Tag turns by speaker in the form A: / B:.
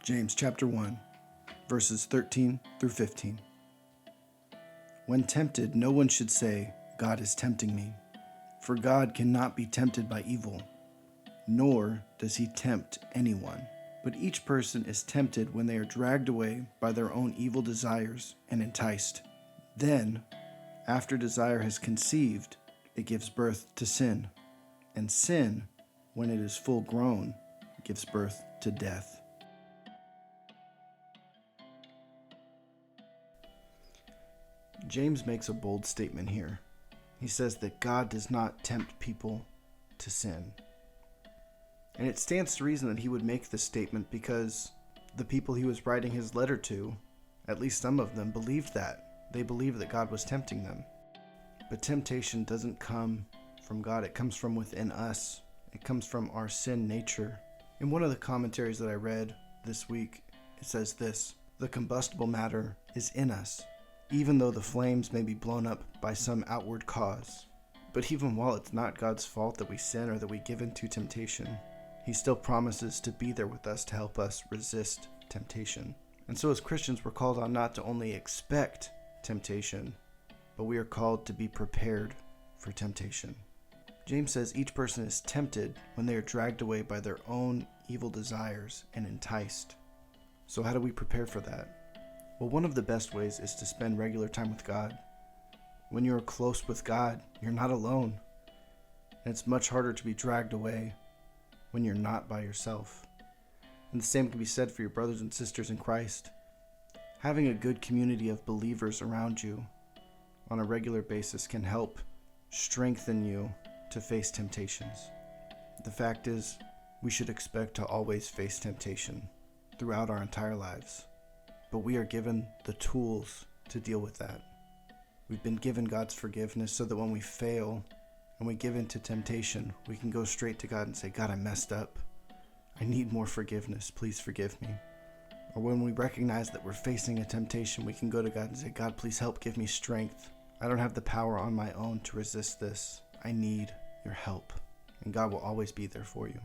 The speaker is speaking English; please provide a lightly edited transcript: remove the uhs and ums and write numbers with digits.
A: James chapter 1, verses 13 through 15. When tempted, no one should say, God is tempting me. For God cannot be tempted by evil, nor does he tempt anyone. But each person is tempted when they are dragged away by their own evil desires and enticed. Then, after desire has conceived, it gives birth to sin. And sin, when it is full grown, gives birth to death. James makes a bold statement here. He says that God does not tempt people to sin. And it stands to reason that he would make this statement because the people he was writing his letter to, at least some of them, believed that. They believed that God was tempting them. But temptation doesn't come from God. It comes from within us. It comes from our sin nature. In one of the commentaries that I read this week, it says this: the combustible matter is in us, even though the flames may be blown up by some outward cause. But even while it's not God's fault that we sin or that we give in to temptation, he still promises to be there with us to help us resist temptation. And so as Christians, we're called on not to only expect temptation, but we are called to be prepared for temptation. James says each person is tempted when they are dragged away by their own evil desires and enticed. So how do we prepare for that? Well, one of the best ways is to spend regular time with God. When you're close with God, you're not alone. And it's much harder to be dragged away when you're not by yourself. And the same can be said for your brothers and sisters in Christ. Having a good community of believers around you on a regular basis can help strengthen you to face temptations. The fact is, we should expect to always face temptation throughout our entire lives. But we are given the tools to deal with that. We've been given God's forgiveness so that when we fail and we give in to temptation, we can go straight to God and say, God, I messed up. I need more forgiveness. Please forgive me. Or when we recognize that we're facing a temptation, we can go to God and say, God, please help give me strength. I don't have the power on my own to resist this. I need your help. And God will always be there for you.